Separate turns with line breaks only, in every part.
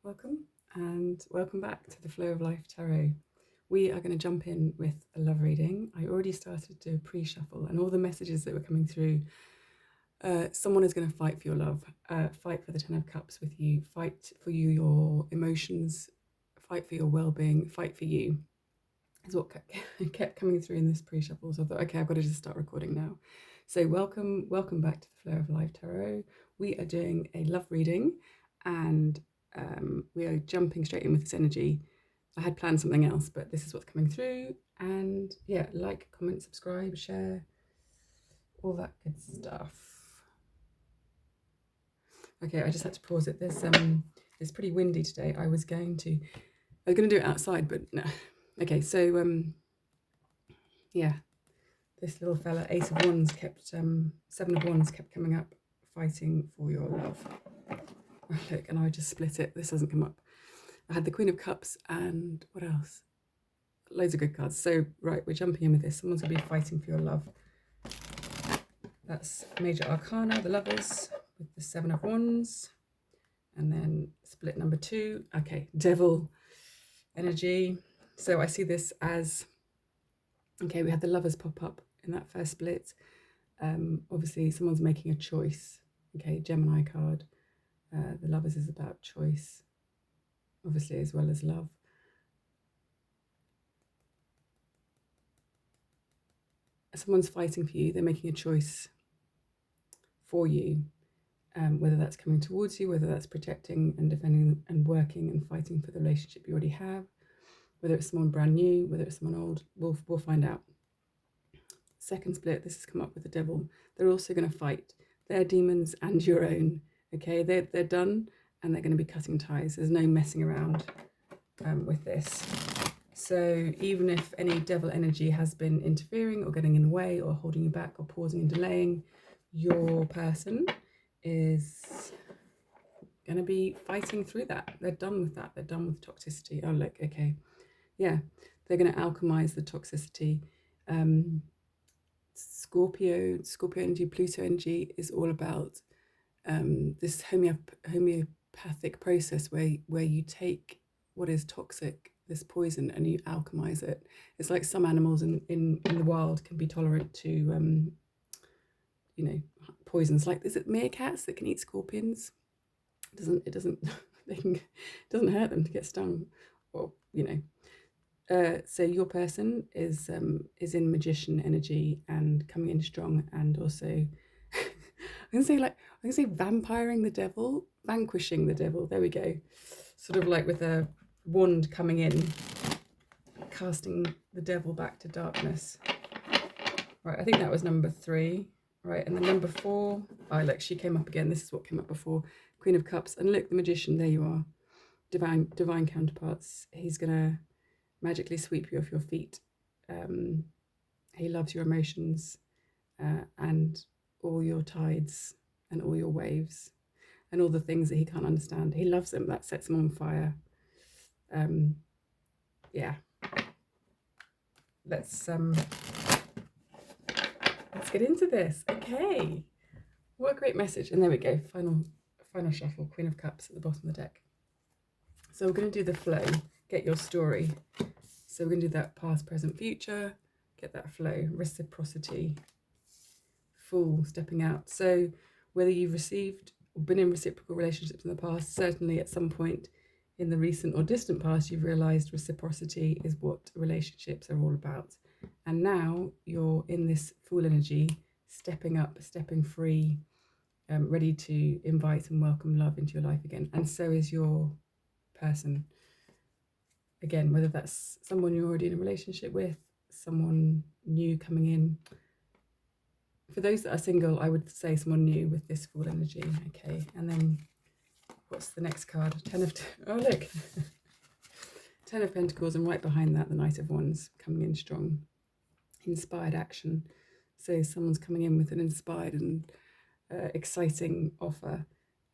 welcome and welcome back to the Flow of Life Tarot. We are going to jump in with a love reading. I already started to pre-shuffle and all the messages that were coming through. Someone is going to fight for your love, fight for the Ten of Cups with you, fight for your emotions, fight for your well-being, fight for you is what kept coming through in this pre-shuffle. So I thought, okay, I've got to just start recording now. So welcome back to the Flow of Life Tarot. We are doing a love reading and we are jumping straight in with this energy. I had planned something else, but this is what's coming through. And yeah, like, comment, subscribe, share, all that good stuff. Okay, I just had to pause it. It's pretty windy today. I was going to do it outside, but no. Okay, so yeah, this little fella, Ace of Wands, Seven of Wands kept coming up, fighting for your love. Oh, look, and I just split it. This hasn't come up. I had the Queen of Cups and what else? Loads of good cards. So, right, we're jumping in with this. Someone's going to be fighting for your love. That's Major Arcana, the Lovers, with the Seven of Wands. And then split number 2. Okay, Devil energy. So I see this as, okay, we had the Lovers pop up in that first split. Obviously, someone's making a choice. Okay, Gemini card. The Lovers is about choice, obviously, as well as love. Someone's fighting for you. They're making a choice for you, whether that's coming towards you, whether that's protecting and defending and working and fighting for the relationship you already have, whether it's someone brand new, whether it's someone old. We'll find out. Second split, this has come up with the Devil. They're also going to fight their demons and your own. Okay, they're done and they're going to be cutting ties. There's no messing around with this. So even if any devil energy has been interfering or getting in the way or holding you back or pausing and delaying, your person is going to be fighting through that. They're done with that. They're done with toxicity. Oh, look, okay. Yeah, they're going to alchemize the toxicity. Scorpio energy, Pluto energy is all about this homeopathic process where you take what is toxic, this poison, and you alchemize it. It's like some animals in the wild can be tolerant to poisons. Like, is it meerkats that can eat scorpions? It doesn't hurt them to get stung, or so your person is in magician energy and coming in strong, and also I'm gonna say vampiring the devil, vanquishing the devil. There we go. Sort of like with a wand coming in, casting the devil back to darkness. Right, I think that was number 3. Right, and then number 4. Oh, look, she came up again. This is what came up before. Queen of Cups. And look, the magician, there you are. Divine counterparts. He's gonna magically sweep you off your feet. He loves your emotions and all your tides and all your waves and all the things that he can't understand. He loves them. That sets him on fire. Yeah. Let's get into this. Okay. What a great message. And there we go. Final shuffle. Queen of Cups at the bottom of the deck. So we're going to do the flow. Get your story. So we're going to do that past, present, future. Get that flow. Reciprocity. Full stepping out. So whether you've received or been in reciprocal relationships in the past, certainly at some point in the recent or distant past, you've realized reciprocity is what relationships are all about. And now you're in this full energy, stepping up, stepping free, ready to invite and welcome love into your life again. And so is your person. Again, whether that's someone you're already in a relationship with, someone new coming in. For those that are single, I would say someone new with this full energy. Okay, and then what's the next card? Oh, look. 10 of Pentacles, and right behind that, the Knight of Wands, coming in strong. Inspired action. So someone's coming in with an inspired and exciting offer,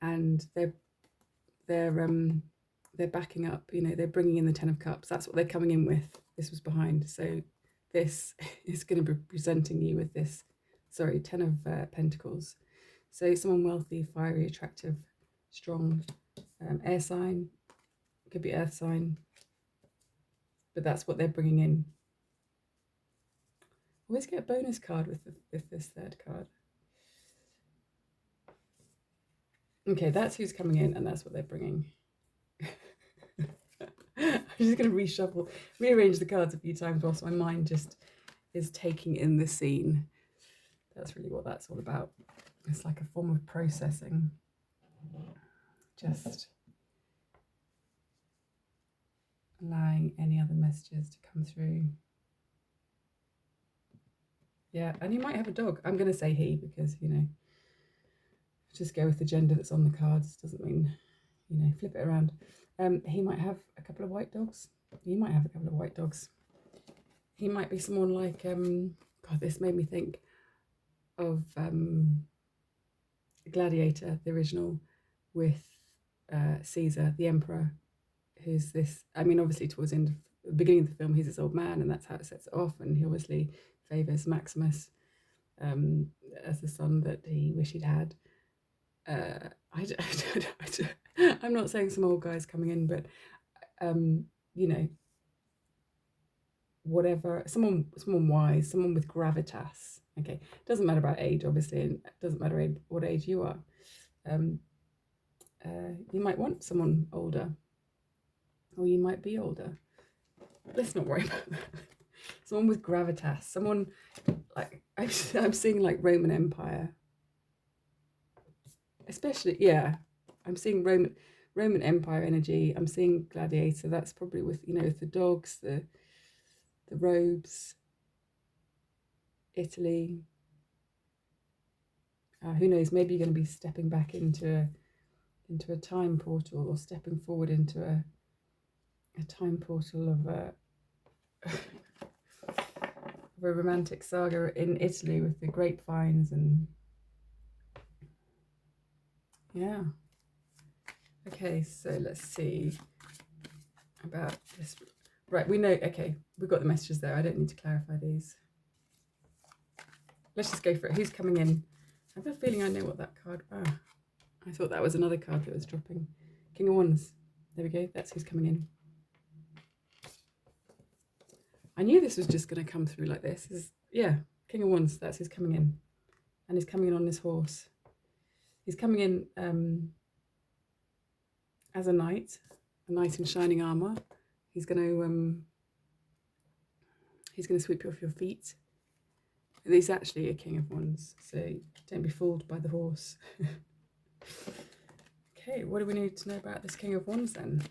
and they're backing up. They're bringing in the 10 of Cups. That's what they're coming in with. This was behind. So this is going to be presenting you with this. 10 of Pentacles. So someone wealthy, fiery, attractive, strong, air sign. Could be earth sign, but that's what they're bringing in. Always get a bonus card with this third card. Okay, that's who's coming in, and that's what they're bringing. I'm just going to rearrange the cards a few times whilst my mind just is taking in the scene. That's really what that's all about. It's like a form of processing. Just allowing any other messages to come through. Yeah, and you might have a dog. I'm going to say he because, you know, just go with the gender that's on the cards. Doesn't mean, you know, flip it around. He might have a couple of white dogs. You might have a couple of white dogs. He might be someone like, God, this made me think of Gladiator, the original, with Caesar, the emperor, who's this, I mean, obviously towards the beginning of the film, he's this old man, and that's how it sets it off, and he obviously favours Maximus as the son that he wished he'd had. I'm not saying some old guy's coming in, but you know, whatever, someone wise, someone with gravitas. Okay, doesn't matter about age, obviously, and it doesn't matter what age you are. You might want someone older, or you might be older. Let's not worry about that. Someone with gravitas, someone like I'm seeing like Roman Empire, especially. Yeah, I'm seeing Roman Empire energy. I'm seeing Gladiator. That's probably with, you know, the dogs, the robes, Italy. Who knows? Maybe you're going to be stepping back into a time portal, or stepping forward into a time portal of a romantic saga in Italy with the grapevines and yeah. Okay, so let's see about this. Right, we know. Okay, we've got the messages there. I don't need to clarify these. Let's just go for it. Who's coming in? I have a feeling I know what that card. I thought that was another card that was dropping. King of Wands. There we go. That's who's coming in. I knew this was just going to come through like this. Yeah, King of Wands. That's who's coming in, and he's coming in on this horse. He's coming in as a knight in shining armor. He's going to sweep you off your feet. He's actually a King of Wands, so don't be fooled by the horse. Okay, what do we need to know about this King of Wands then?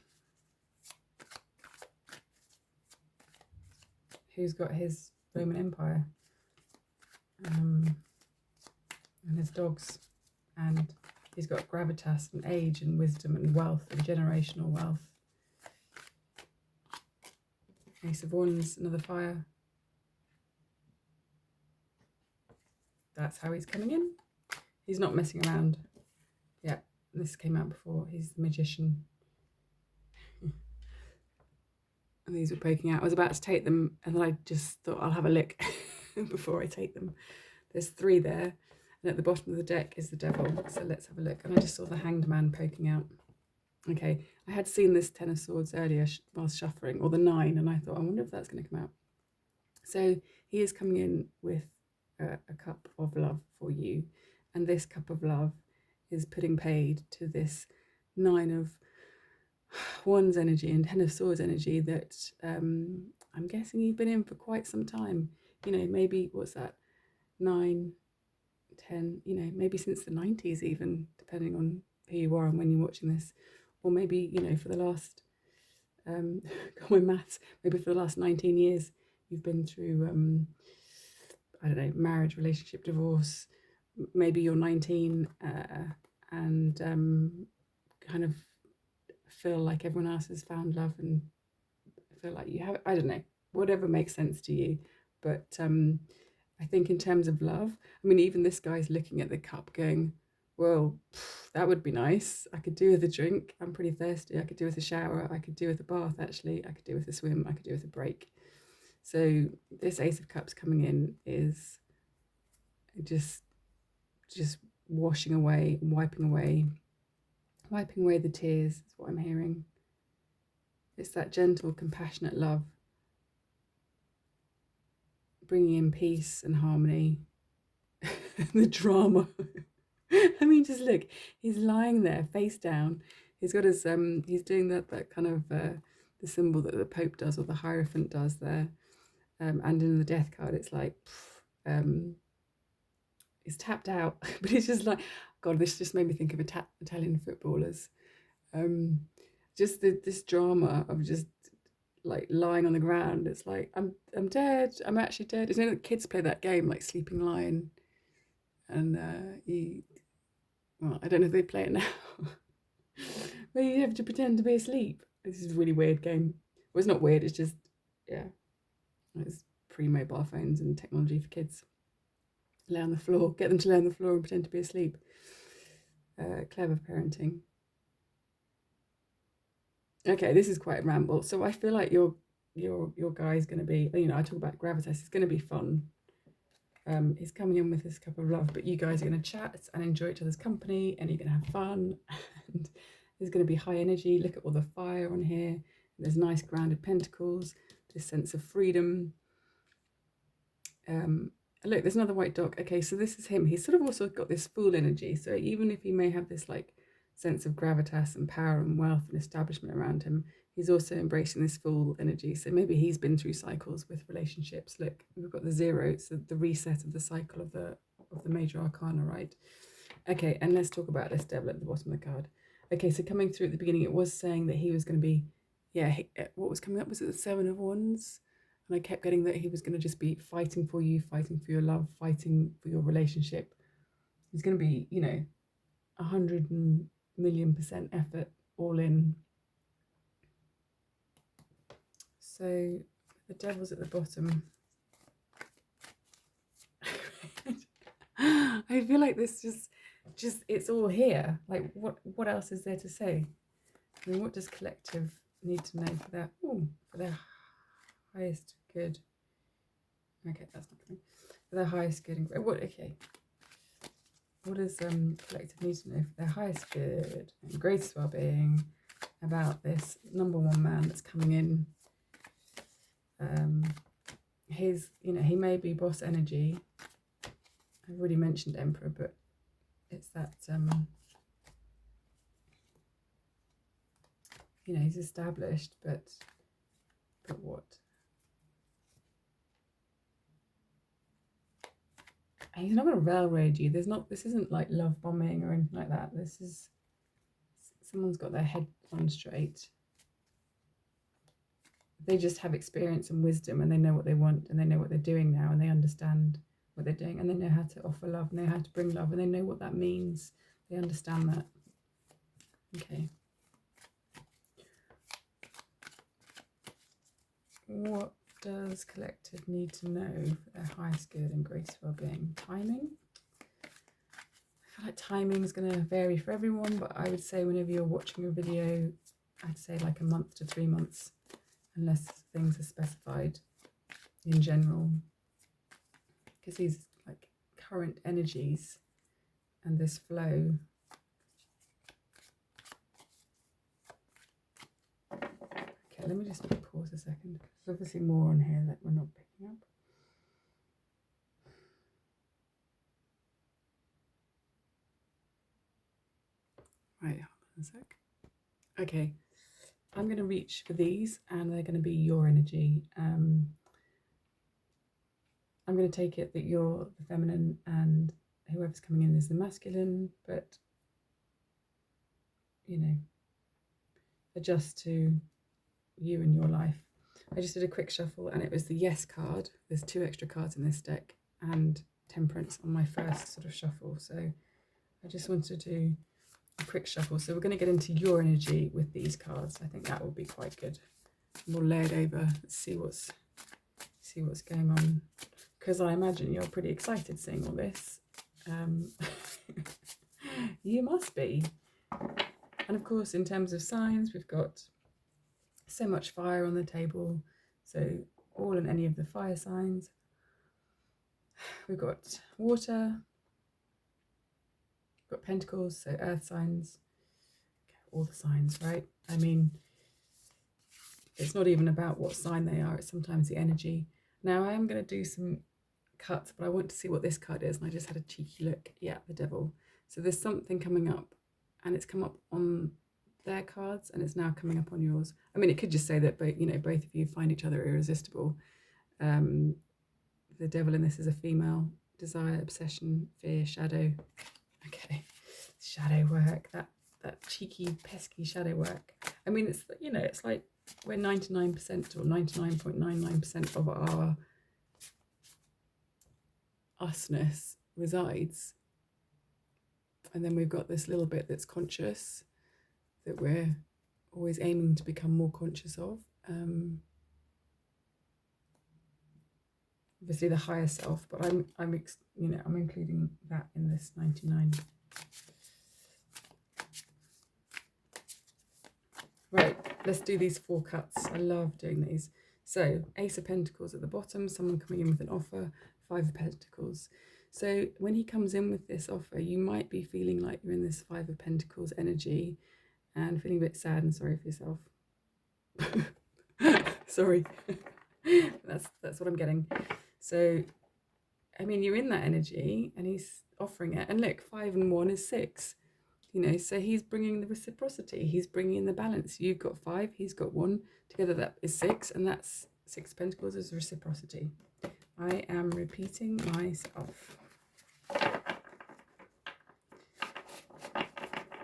Who's got his Roman Empire and his dogs, and he's got gravitas and age and wisdom and wealth and generational wealth. Ace of Wands, another fire. That's how he's coming in. He's not messing around. Yeah, this came out before. He's the magician. And these were poking out. I was about to take them, and then I just thought I'll have a look before I take them. There's 3 there, and at the bottom of the deck is the devil. So let's have a look. And I just saw the Hanged Man poking out. Okay, I had seen this 10 of Swords earlier whilst shuffling, or the 9, and I thought, I wonder if that's going to come out. So he is coming in with a cup of love for you, and this cup of love is putting paid to this 9 of Wands energy and 10 of Swords energy that I'm guessing you've been in for quite some time. You know, maybe, what's that, 9, 10, you know, maybe since the 90s even, depending on who you are and when you're watching this. Or maybe, you know, for the last, got my maths, maybe for the last 19 years, you've been through, I don't know, marriage, relationship, divorce. Maybe you're 19 and kind of feel like everyone else has found love and feel like you have, I don't know, whatever makes sense to you. But I think in terms of love, I mean, even this guy's looking at the cup going, well, that would be nice. I could do with a drink. I'm pretty thirsty. I could do with a shower. I could do with a bath, actually. I could do with a swim. I could do with a break. So this Ace of Cups coming in is just washing away, wiping away the tears is what I'm hearing. It's that gentle, compassionate love, bringing in peace and harmony. The drama. I mean, just look, he's lying there face down. He's got his he's doing that kind of the symbol that the Pope does or the Hierophant does there. And in the death card, it's like he's tapped out, but it's just like, God, this just made me think of Italian footballers. Just this drama of just like lying on the ground. It's like I'm dead. I'm actually dead. You know, kids play that game like Sleeping Lion, and well, I don't know if they play it now, but you have to pretend to be asleep. This is a really weird game. Well, it's not weird. It's just it's pre-mobile phones and technology for kids. Lay on the floor, get them to lay on the floor and pretend to be asleep. Clever parenting. Okay, this is quite a ramble. So I feel like your guy's going to be, you know, I talk about gravitas. It's going to be fun. He's coming in with this cup of love, but you guys are going to chat and enjoy each other's company, and you're going to have fun. And there's going to be high energy. Look at all the fire on here. There's nice grounded pentacles. This sense of freedom. Look, there's another white dog. Okay, so this is him. He's sort of also got this Fool energy. So even if he may have this like sense of gravitas and power and wealth and establishment around him, he's also embracing this Fool energy. So maybe he's been through cycles with relationships. Look, we've got the 0. It's the reset of the cycle of the major arcana, right? Okay, and let's talk about this devil at the bottom of the card. Okay, so coming through at the beginning, it was saying that he was going to be, what was coming up? Was it the 7 of Wands? And I kept getting that he was going to just be fighting for you, fighting for your love, fighting for your relationship. He's going to be, you know, 100,000,000% effort, all in. So the devil's at the bottom. I feel like this just it's all here. Like what else is there to say? I mean, what does collective need to know for that? For their highest good. Okay, that's not coming. For their highest good and what? Okay. What does collective need to know for their highest good and greatest well-being about this #1 man that's coming in? He may be boss energy. I've already mentioned Emperor, but it's that he's established, but what? And he's not going to railroad you. This isn't like love bombing or anything like that. This is someone's got their head on straight. They just have experience and wisdom, and they know what they want, and they know what they're doing now, and they understand what they're doing, and they know how to offer love, and they know how to bring love, and they know what that means. They understand that. Okay. What does collective need to know for their highest good and greatest well-being? Timing? I feel like timing is going to vary for everyone, but I would say whenever you're watching a video, I'd say like a month to 3 months, unless things are specified in general, because these like current energies and this flow. Okay, let me just pause a second. There's obviously more on here that we're not picking up. Right, hold on a sec. Okay, I'm going to reach for these, and they're going to be your energy. I'm going to take it that you're the feminine and whoever's coming in is the masculine, but, adjust to you and your life. I just did a quick shuffle, and it was the Yes card. There's 2 extra cards in this deck, and Temperance on my first sort of shuffle. So I just wanted to do a quick shuffle. So we're going to get into your energy with these cards. I think that will be quite good. We'll lay it over. Let's see what's going on, because I imagine you're pretty excited seeing all this. You must be. And of course, in terms of signs, we've got so much fire on the table. So all and any of the fire signs. We've got water. We've got pentacles, so earth signs. All the signs, right? I mean, It's not even about what sign they are, it's sometimes the energy. Now I am going to do some cuts, but I want to see what this card is, and I just had a cheeky look. Yeah, the devil. So there's something coming up, and it's come up on their cards, and it's now coming up on yours. I mean, it could just say that, but both of you find each other irresistible. The devil in this is a female. Desire, obsession, fear, shadow. Okay, shadow work. That cheeky, pesky shadow work. I mean, it's like where 99% or 99.99% of our usness resides. And then we've got this little bit that's conscious, that we're always aiming to become more conscious of. Obviously the higher self, but I'm including that in this 99. Right, let's do these 4 cuts. I love doing these. So Ace of Pentacles at the bottom, someone coming in with an offer, 5 of Pentacles. So when he comes in with this offer, you might be feeling like you're in this 5 of Pentacles energy and feeling a bit sad and sorry for yourself. Sorry. That's what I'm getting. So, I mean, you're in that energy and he's offering it. And look, 5 and 1 is 6. So he's bringing the reciprocity. He's bringing the balance. You've got 5, he's got 1. Together that is 6, and that's 6 of Pentacles is reciprocity. I am repeating myself.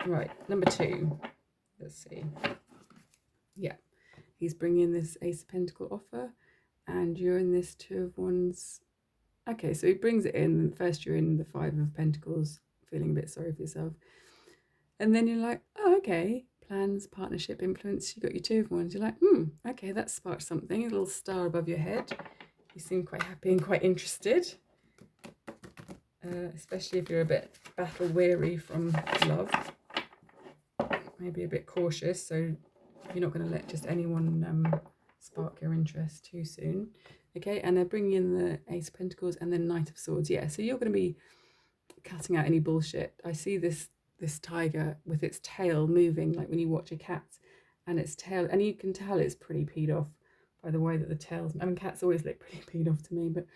Right, number 2. Let's see. Yeah, he's bringing this Ace of Pentacle offer, and you're in this 2 of Wands. Okay, so he brings it in. First, you're in the 5 of Pentacles, feeling a bit sorry for yourself. And then you're like, oh, okay, plans, partnership, influence. You got your 2 of Wands. You're like, okay, that sparked something. A little star above your head. You seem quite happy and quite interested, especially if you're a bit battle weary from love. Maybe a bit cautious, so you're not going to let just anyone spark your interest too soon. Okay, and they're bringing in the Ace of Pentacles and then Knight of Swords. Yeah, so you're going to be cutting out any bullshit. I see this tiger with its tail moving, like when you watch a cat, and its tail, and you can tell it's pretty peed off by the way that the tail's, I mean, cats always look pretty peed off to me, but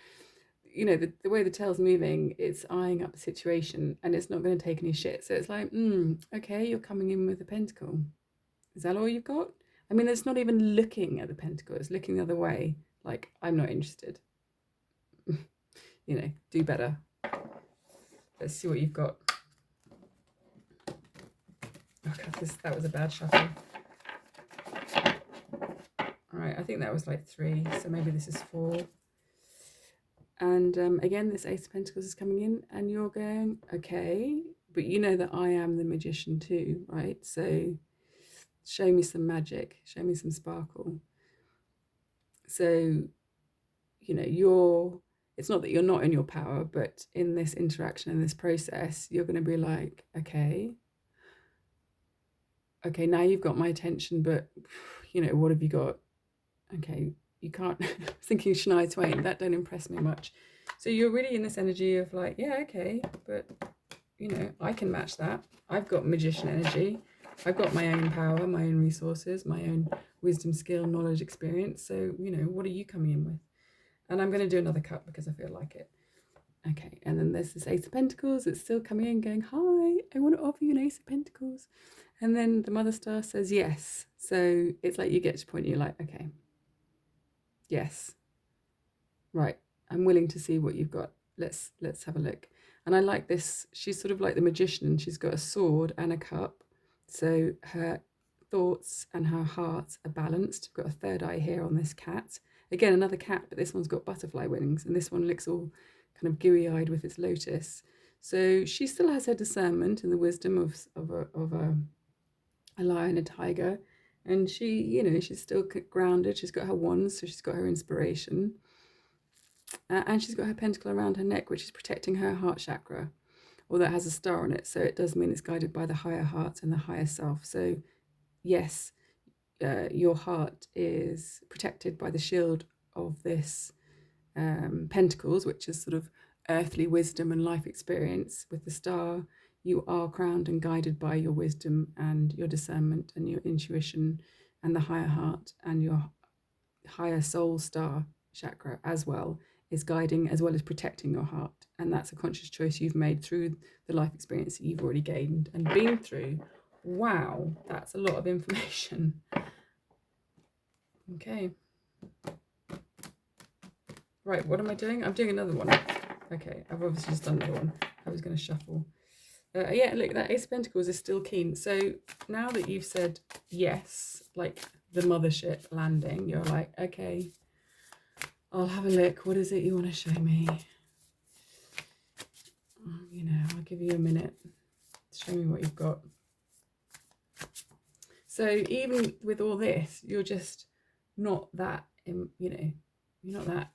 the way the tail's moving, it's eyeing up the situation and it's not going to take any shit. So it's like, okay, you're coming in with a pentacle. Is that all you've got? I mean, it's not even looking at the pentacle, it's looking the other way, like, I'm not interested. Do better. Let's see what you've got. Oh God, that was a bad shuffle. All right, I think that was like 3, so maybe this is 4. And again, this Ace of Pentacles is coming in, and you're going, okay, but you know that I am the magician too, right? So show me some magic, show me some sparkle. So, it's not that you're not in your power, but in this interaction, in this process, you're going to be like, okay, now you've got my attention, but, what have you got? Okay, you can't, I was thinking Shania Twain, that don't impress me much. So you're really in this energy of like, yeah, okay, but, I can match that. I've got magician energy. I've got my own power, my own resources, my own wisdom, skill, knowledge, experience. So, what are you coming in with? And I'm going to do another cut because I feel like it. Okay, and then there's this Ace of Pentacles. It's still coming in going, hi, I want to offer you an Ace of Pentacles. And then the Mother Star says yes. So it's like you get to a point, you're like, okay, yes, right, I'm willing to see what you've got. Let's have a look. And I like this. She's sort of like the magician. She's got a sword and a cup. So her thoughts and her heart are balanced. We've got a third eye here on this cat. Again, another cat, but this one's got butterfly wings, and this one looks all kind of gooey-eyed with its lotus. So she still has her discernment and the wisdom of a lion, a tiger, and she, she's still grounded. She's got her wands, so she's got her inspiration, and she's got her pentacle around her neck, which is protecting her heart chakra, although it has a star on it, so it does mean it's guided by the higher heart and the higher self. So yes, your heart is protected by the shield of this pentacles, which is sort of earthly wisdom and life experience. With the star, you are crowned and guided by your wisdom and your discernment and your intuition and the higher heart and your higher soul star chakra as well is guiding as well as protecting your heart. And that's a conscious choice you've made through the life experience that you've already gained and been through. Wow, that's a lot of information. Okay. Right, what am I doing? I'm doing another one. Okay, I've obviously just done another one. I was going to shuffle. Yeah, look, that Ace of Pentacles is still keen. So now that you've said yes, like the mothership landing, you're like, okay, I'll have a look. What is it you want to show me? You know, I'll give you a minute to show me what you've got. So even with all this, you're just not that, you know, you're not that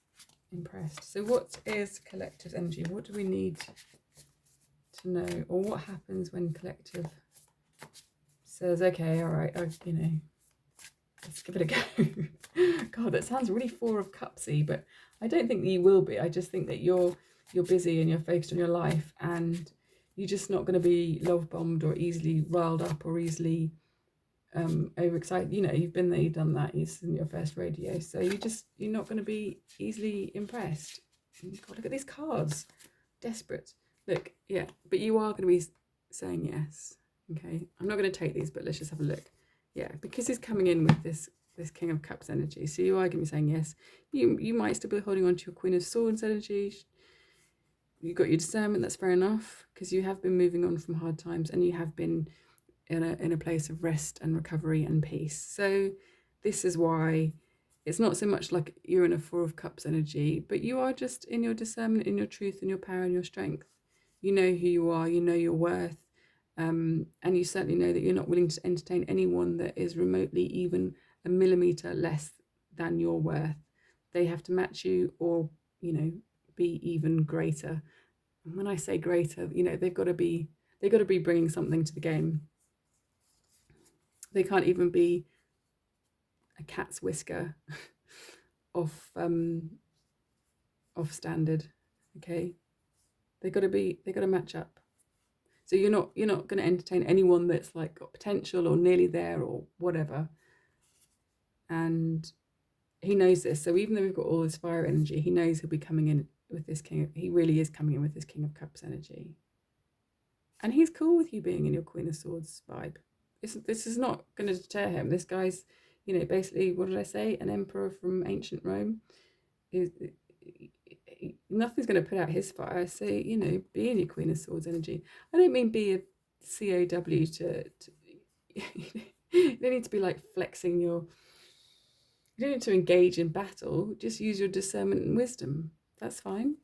impressed. So what is collective energy? What do we need to know? Or what happens when collective says, okay, all right, you know, let's give it a go. God, that sounds really Four of Cupsy, but I don't think that you will be. I just think that you're busy and you're focused on your life, and you're just not going to be love bombed or easily riled up or easily overexcited. You know, you've been there, you've done that. It's in your first rodeo, so you're not going to be easily impressed. God, look at these cards, desperate. Look, yeah, but you are going to be saying yes. Okay, I'm not going to take these, but let's just have a look. Yeah, because he's coming in with this King of Cups energy, so you are going to be saying yes. You might still be holding on to your Queen of Swords energy. You've got your discernment, that's fair enough, because you have been moving on from hard times and you have been in a place of rest and recovery and peace. So this is why it's not so much like you're in a Four of Cups energy, but you are just in your discernment, in your truth, and your power and your strength. You know who you are, you know your worth, and you certainly know that you're not willing to entertain anyone that is remotely even a millimeter less than your worth. They have to match you or, you know, be even greater. And when I say greater, you know, they've got to be bringing something to the game. They can't even be a cat's whisker off standard. Okay, they got to match up. So you're not going to entertain anyone that's like got potential or nearly there or whatever. And he knows this. So even though we've got all this fire energy, he knows he'll be coming in with this he really is coming in with this King of Cups energy. And he's cool with you being in your Queen of Swords vibe. This is not going to deter him. This guy's, you know, basically, what did I say? An emperor from ancient Rome. Nothing's going to put out his fire. So, you know, be in your Queen of Swords energy. I don't mean be a COW to you don't need to be like flexing your, you don't need to engage in battle. Just use your discernment and wisdom. That's fine.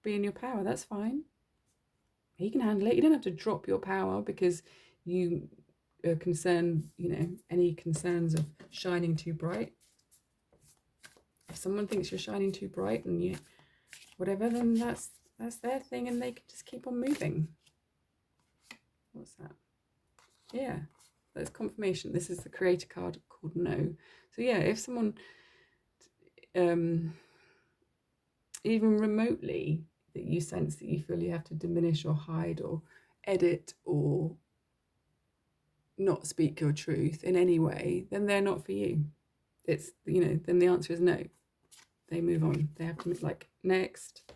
Be in your power. That's fine. He can handle it. You don't have to drop your power because you are concerned, you know, any concerns of shining too bright. If someone thinks you're shining too bright and you whatever, then that's their thing and they can just keep on moving. What's that? Yeah, that's confirmation. This is the Creator card called No. So yeah, if someone even remotely that you sense that you feel you have to diminish or hide or edit or not speak your truth in any way, then they're not for you. It's, you know, then the answer is no. They move on. They have to move, like, next.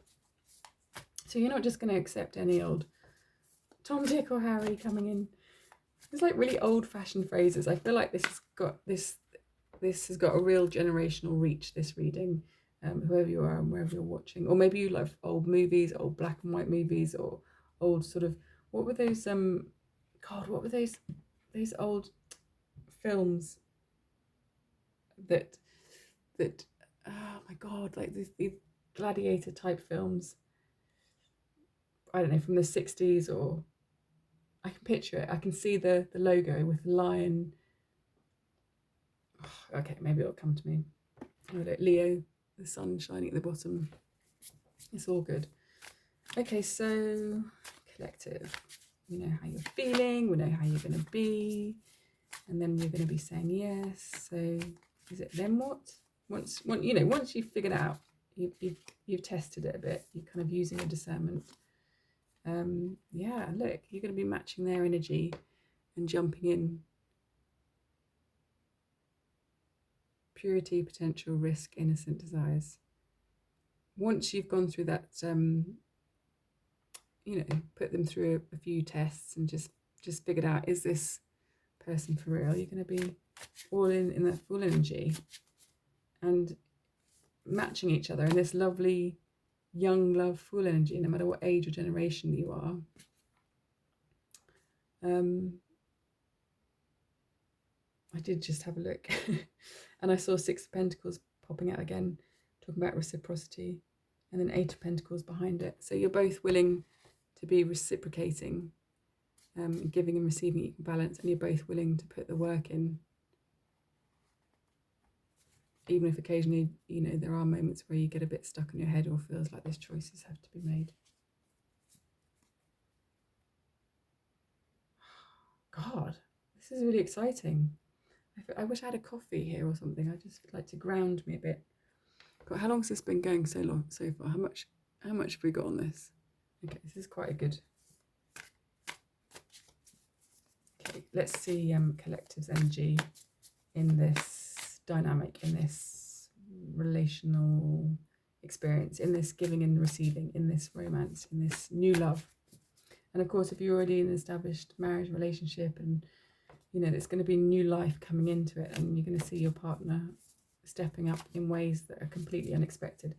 So you're not just going to accept any old Tom, Dick or Harry coming in. It's like really old-fashioned phrases. I feel like this has got a real generational reach, this reading. Whoever you are and wherever you're watching, or maybe you love old movies, old black and white movies, or old sort of, what were those God, what were those old films that oh my God, like these gladiator type films, I don't know, from the 60s, or I can picture it. I can see the logo with the lion. Oh, okay, maybe it'll come to me. Leo, the sun shining at the bottom. It's all good. Okay, so collective. We know how you're feeling. We know how you're going to be. And then you're going to be saying yes. So is it then what? Once you've figured it out, you've tested it a bit. You're kind of using a discernment. Yeah, look, you're going to be matching their energy and jumping in. purity, potential, risk, innocent desires. Once you've gone through that, put them through a few tests and just figured out, is this person for real? You're going to be all in that full energy and matching each other in this lovely young love full energy, no matter what age or generation you are. I did just have a look and I saw 6 of Pentacles popping out again, talking about reciprocity, and then 8 of Pentacles behind it. So you're both willing to be reciprocating, giving and receiving equal balance, and you're both willing to put the work in, even if occasionally, there are moments where you get a bit stuck in your head or feels like those choices have to be made. God, this is really exciting. I wish I had a coffee here or something. I just like to ground me a bit. God, how long has this been going so far? How much have we got on this? Okay, this is quite a good. Okay, let's see collective's energy in this dynamic, in this relational experience, in this giving and receiving, in this romance, in this new love. And of course, if you're already in an established marriage relationship and there's going to be new life coming into it, and you're going to see your partner stepping up in ways that are completely unexpected.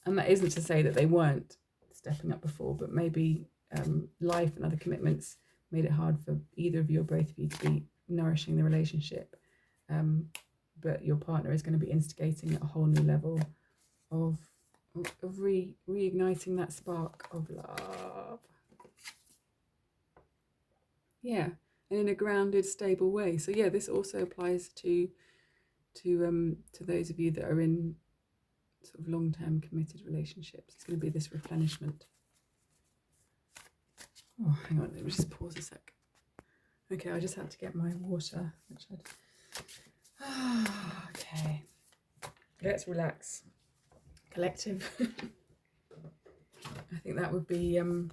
And that isn't to say that they weren't stepping up before, but maybe life and other commitments made it hard for either of you or both of you to be nourishing the relationship. But your partner is going to be instigating at a whole new level of reigniting that spark of love. Yeah. And in a grounded, stable way. So yeah, this also applies to those of you that are in sort of long-term committed relationships. It's going to be this replenishment. Oh, hang on, let me just pause a sec. Okay, I just had to get my water, which I'd. Okay, let's relax. Collective. I think that would be the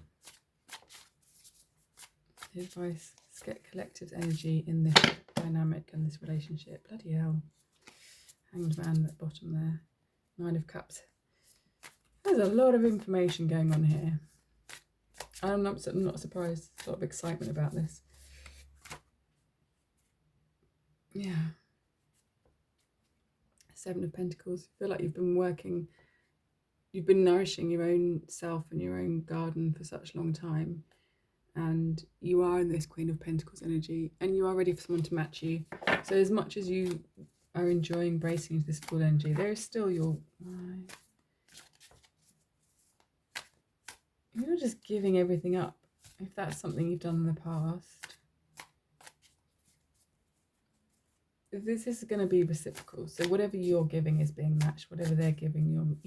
advice. Let's get collective's energy in this dynamic and this relationship. Bloody hell. Hanged Man at the bottom there. 9 of Cups. There's a lot of information going on here. I'm not surprised. There's a lot of excitement about this. Yeah. 7 of Pentacles. I feel like you've been nourishing your own self and your own garden for such a long time. And you are in this Queen of Pentacles energy, and you are ready for someone to match you. So as much as you are enjoying bracing into this full energy, there is still you're just giving everything up. If that's something you've done in the past, this is going to be reciprocal. So whatever you're giving is being matched. Whatever they're giving,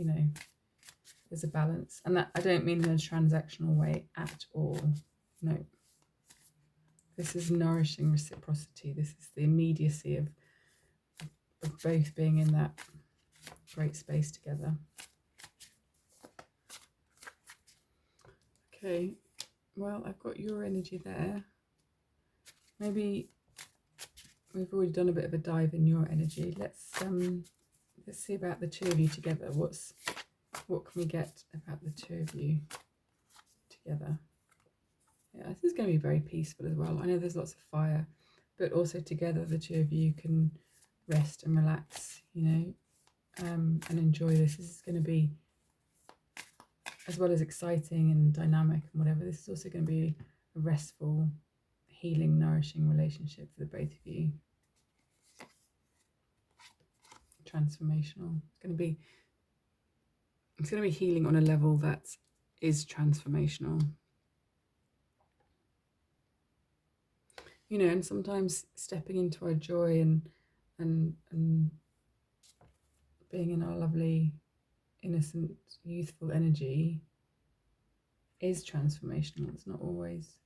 there's a balance. And that I don't mean in a transactional way at all. No. This is nourishing reciprocity. This is the immediacy of both being in that great space together. Okay, well, I've got your energy there. Maybe we've already done a bit of a dive in your energy. Let's see about the two of you together. What can we get about the two of you together? Yeah, this is going to be very peaceful as well. I know there's lots of fire, but also together the two of you can rest and relax, and enjoy this. This is going to be, as well as exciting and dynamic and whatever, this is also going to be a restful, healing, nourishing relationship for the both of you. Transformational. It's going to be healing on a level that is transformational. And sometimes stepping into our joy and being in our lovely, innocent, youthful energy is transformational. It's not always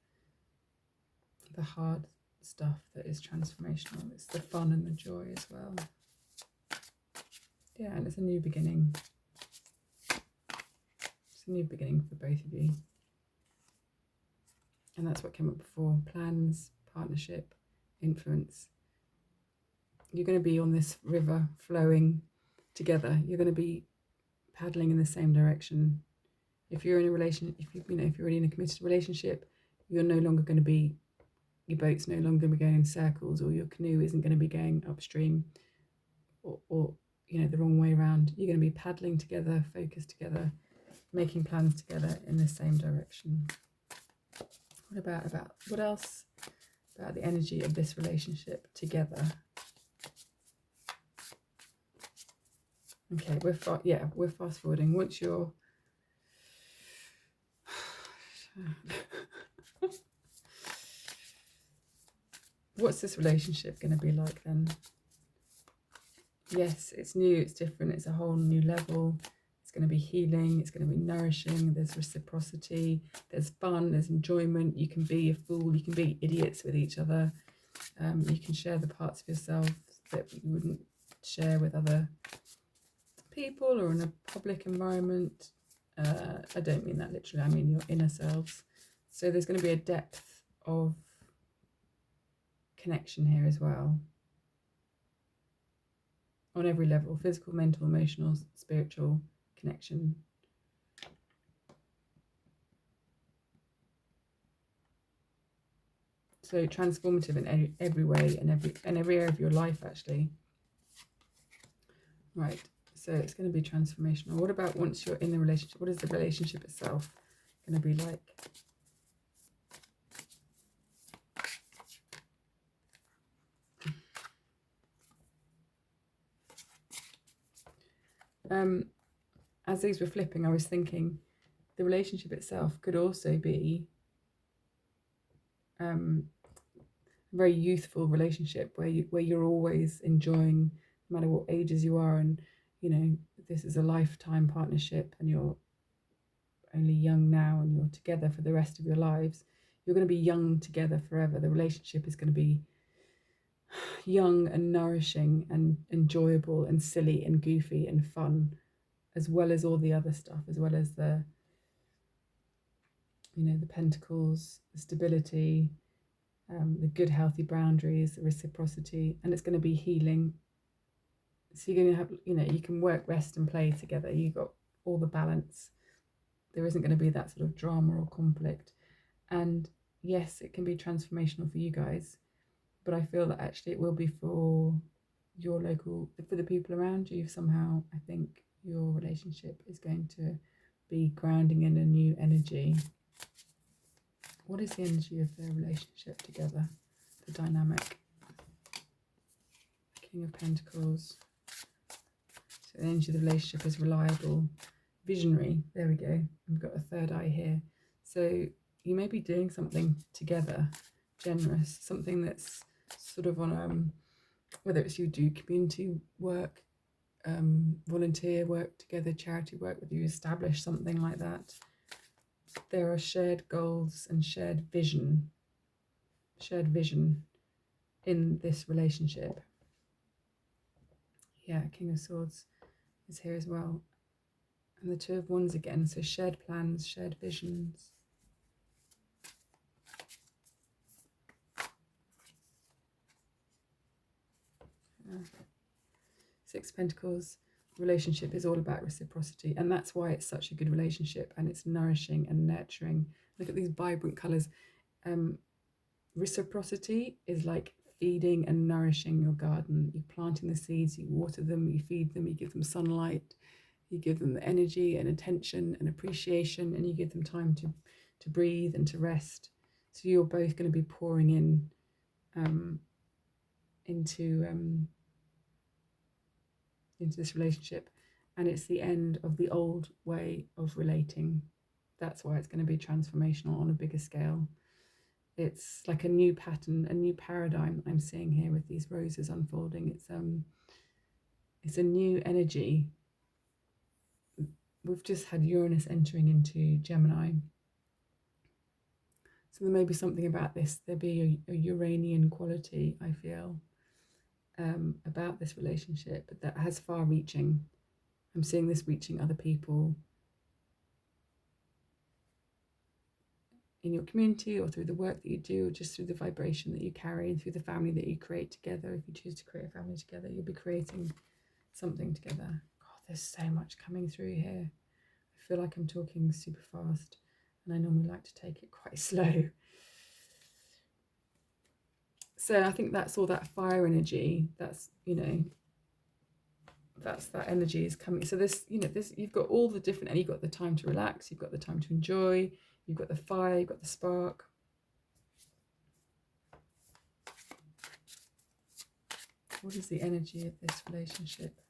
the hard stuff that is transformational. It's the fun and the joy as well. Yeah, and it's a new beginning. It's a new beginning for both of you. And that's what came up before. Plans, partnership, influence. you're going to be on this river flowing together. You're going to be paddling in the same direction. If you're in a relation, if you're already in a committed relationship, you're no longer going to be, your boat's no longer going to be going in circles, or your canoe isn't going to be going upstream, or the wrong way around. You're going to be paddling together, focused together, making plans together in the same direction. What else about the energy of this relationship together? Okay, we're fast forwarding. Once you're what's this relationship going to be like then? Yes, it's new, it's different, it's a whole new level. It's going to be healing, it's going to be nourishing, there's reciprocity, there's fun, there's enjoyment. You can be a fool, you can be idiots with each other. You can share the parts of yourself that you wouldn't share with other people or in a public environment. I don't mean that literally, I mean your inner selves. So there's going to be a depth of connection here as well, on every level: physical, mental, emotional, spiritual connection. So transformative in every way and every area of your life, actually. Right, so it's going to be transformational. What about once you're in the relationship? What is the relationship itself going to be like? As these were flipping, I was thinking the relationship itself could also be a very youthful relationship where you're always enjoying, no matter what ages you are, and this is a lifetime partnership, and you're only young now and you're together for the rest of your lives. You're going to be young together forever. The relationship is going to be young and nourishing and enjoyable and silly and goofy and fun, as well as all the other stuff, as well as the pentacles, the stability, the good healthy boundaries, the reciprocity, and it's going to be healing. So you're going to have, you can work, rest and play together. You've got all the balance. There isn't going to be that sort of drama or conflict. And yes, it can be transformational for you guys, but I feel that actually it will be for the people around you. Somehow I think your relationship is going to be grounding in a new energy. What is the energy of their relationship together? The dynamic. King of Pentacles. So the energy of the relationship is reliable, visionary. There we go. We've got a third eye here. So you may be doing something together, generous, something that's sort of on whether it's you do community work, volunteer work together, charity work, whether you establish something like that. There are shared goals and shared vision in this relationship. Yeah, King of Swords is here as well. And the Two of Wands again, so shared plans, shared visions. Six of Pentacles, relationship is all about reciprocity, and that's why it's such a good relationship, and it's nourishing and nurturing. Look at these vibrant colours. Reciprocity is like feeding and nourishing your garden. You're planting the seeds, you water them, you feed them, you give them sunlight, you give them the energy and attention and appreciation, and you give them time to breathe and to rest. So you're both going to be pouring in into this relationship, and it's the end of the old way of relating. That's why it's going to be transformational on a bigger scale. It's like a new pattern, a new paradigm I'm seeing here with these roses unfolding. It's a new energy. We've just had Uranus entering into Gemini. So there may be something about this. There'll be a Uranian quality, I feel, about this relationship that has far-reaching. I'm seeing this reaching other people. in your community or through the work that you do, or just through the vibration that you carry and through the family that you create together. If you choose to create a family together, you'll be creating something together. God, there's so much coming through here. I feel like I'm talking super fast, and I normally like to take it quite slow. So I think that's all that fire energy. That's, that's that energy is coming. So this, this, you've got all the different, and you've got the time to relax, you've got the time to enjoy, you've got the fire, you've got the spark. What is the energy of this relationship?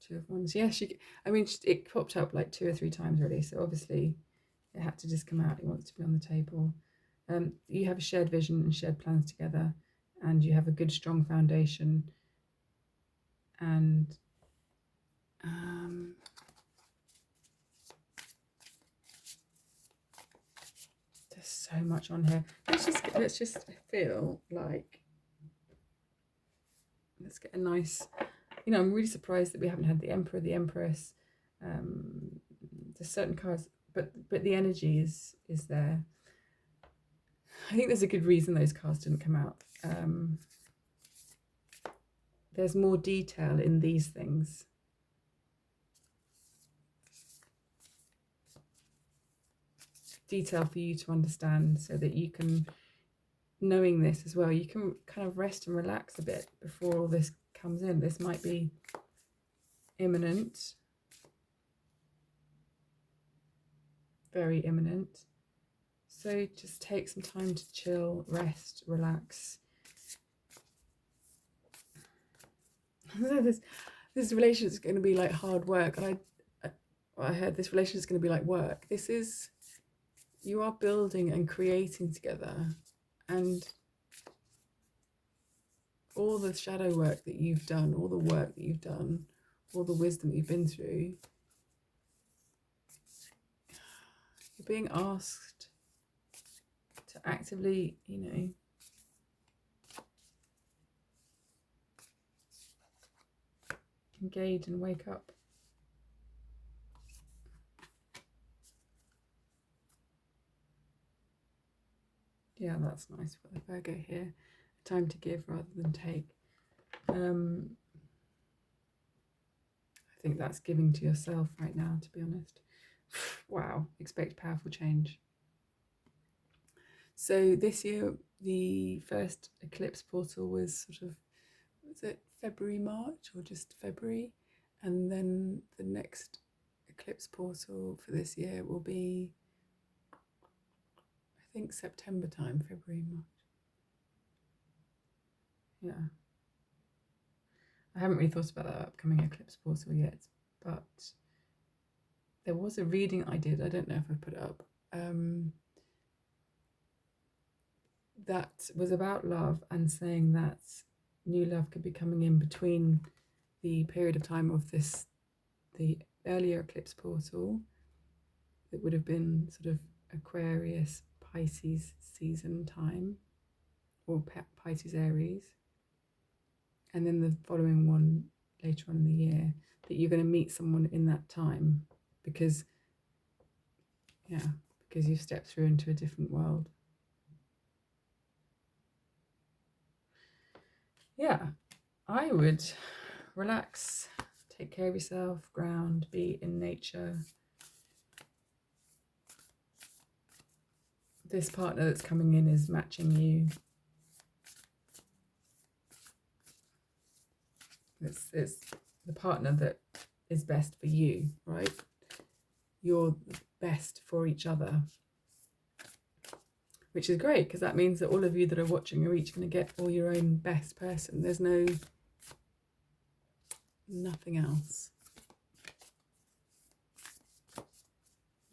Two of Wands. Yes, it popped up like 2 or 3 times already. So obviously it had to just come out. It wants to be on the table. You have a shared vision and shared plans together, and you have a good, strong foundation. And there's so much on here. Let's just feel like, let's get a nice. I'm really surprised that we haven't had the Emperor, the Empress. There's certain cards, but the energy is there. I think there's a good reason those cards didn't come out. There's more detail in these things. Detail for you to understand, so that you can, knowing this as well, you can kind of rest and relax a bit before all this comes in. This might be imminent, very imminent. So just take some time to chill, rest, relax. This relationship is going to be like hard work, and I heard this relationship is going to be like work. This is, you are building and creating together, and all the shadow work that you've done, all the work that you've done, all the wisdom you've been through, you're being asked to actively, engage and wake up. Yeah, that's nice for the Virgo here. Time to give rather than take. I think that's giving to yourself right now, to be honest. Wow, expect powerful change. So this year, the first eclipse portal was sort of, was it February, March, or just February? And then the next eclipse portal for this year will be, I think, September time, February, March. Yeah. I haven't really thought about that upcoming eclipse portal yet, but there was a reading I did, I don't know if I put it up, that was about love, and saying that new love could be coming in between the period of time of the earlier eclipse portal, that would have been sort of Aquarius, Pisces season time, or Pisces, Aries, and then the following one later on in the year, that you're going to meet someone in that time, because you've stepped through into a different world. Yeah, I would relax, take care of yourself, ground, be in nature. This partner that's coming in is matching you. It's the partner that is best for you, right? You're best for each other, which is great, because that means that all of you that are watching are each going to get all your own best person. There's nothing else.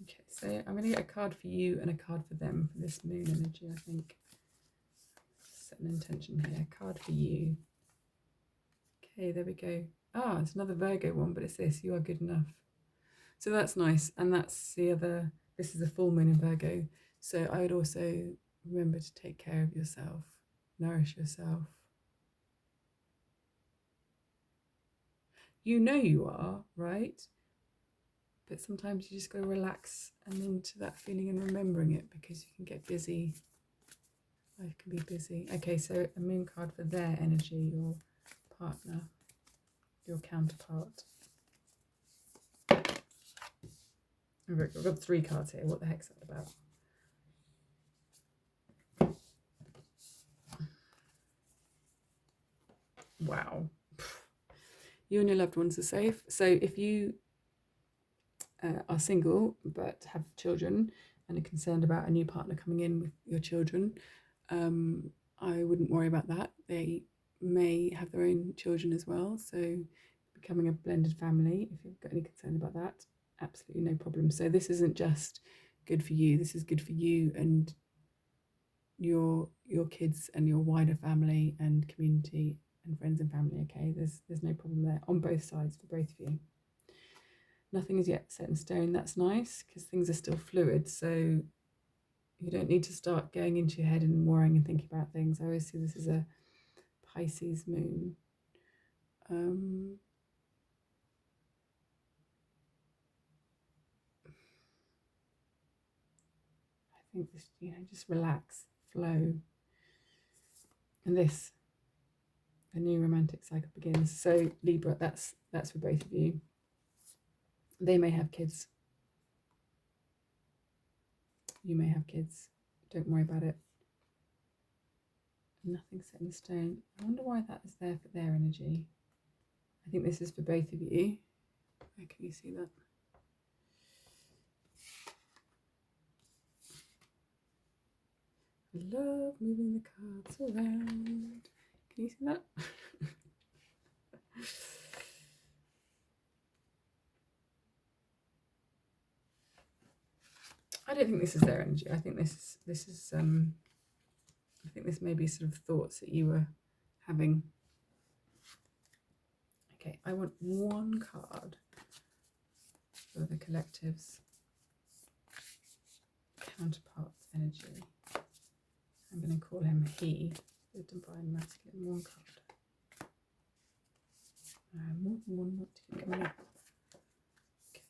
Okay, so I'm going to get a card for you and a card for them for this moon energy, I think. Set an intention here. Card for you. Okay, there we go. Ah, it's another Virgo one, but it's this: you are good enough. So that's nice. And that's the other, this is the full moon in Virgo. So I would also remember to take care of yourself, nourish yourself. You know you are, right? But sometimes you just got to relax and into that feeling and remembering it, because you can get busy. Life can be busy. Okay, so a moon card for their energy, your partner, your counterpart. I've got 3 cards here. What the heck's that about? Wow. You and your loved ones are safe. So if you are single but have children and are concerned about a new partner coming in with your children, I wouldn't worry about that. They may have their own children as well, so becoming a blended family, if you've got any concern about that, absolutely no problem. So this isn't just good for you, this is good for you and your kids and your wider family and community and friends and family. Okay, there's no problem there on both sides for both of you. Nothing is yet set in stone. That's nice, because things are still fluid, so you don't need to start going into your head and worrying and thinking about things. I always see this as a Pisces moon. I think this, just relax, flow. And this, a new romantic cycle begins. So Libra, that's for both of you. They may have kids. You may have kids. Don't worry about it. Nothing set in stone. I wonder why that is there for their energy. I think this is for both of you. Where can you see that? I love moving the cards around. Can you see that? I don't think this is their energy. I think this is I think this may be sort of thoughts that you were having. Okay, I want 1 card for the collective's counterpart's energy. I'm going to call him he, the divine masculine. 1 card. More than 1, not 2 coming up. Okay.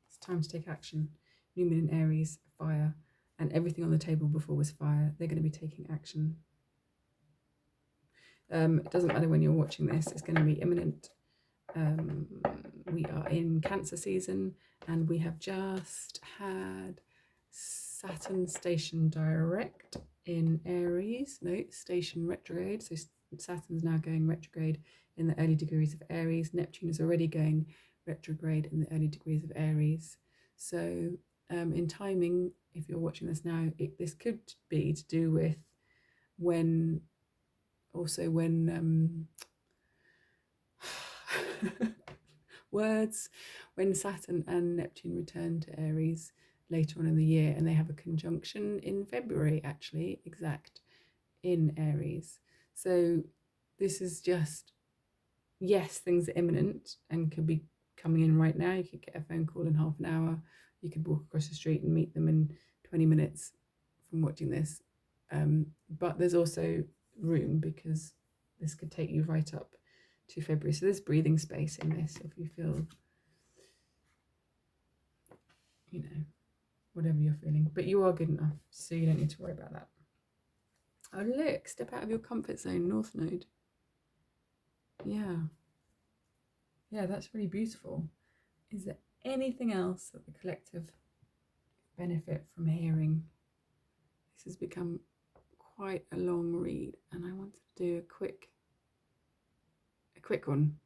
It's time to take action. New moon in Aries, fire, and everything on the table before was fire. They're going to be taking action. It doesn't matter when you're watching this, it's going to be imminent. We are in Cancer season, and we have just had Saturn station direct in Aries. No, station retrograde. So Saturn's now going retrograde in the early degrees of Aries. Neptune is already going retrograde in the early degrees of Aries. So in timing, if you're watching this now, this could be to do with when words, when Saturn and Neptune return to Aries later on in the year, and they have a conjunction in February, actually, exact, in Aries. So this is just, yes, things are imminent and could be coming in right now. You could get a phone call in half an hour. You could walk across the street and meet them in 20 minutes from watching this. But there's also room, because this could take you right up to February. So there's breathing space in this if you feel, whatever you're feeling. But you are good enough, so you don't need to worry about that. Oh, look, step out of your comfort zone, North Node. Yeah. Yeah, that's really beautiful. Is there anything else that the collective benefit from hearing? This has become quite a long read, and I wanted to do a quick one.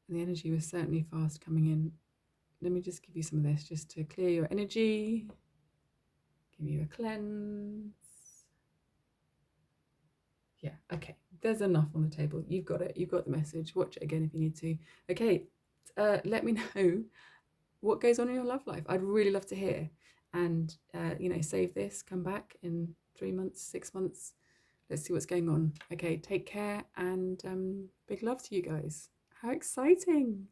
The energy was certainly fast coming in. Let me just give you some of this just to clear your energy, give you a cleanse. Yeah, okay, there's enough on the table. You've got it, you've got the message. Watch it again if you need to. Okay, let me know what goes on in your love life. I'd really love to hear. And, save this, come back in 3 months, 6 months. Let's see what's going on. Okay, take care, and big love to you guys. How exciting.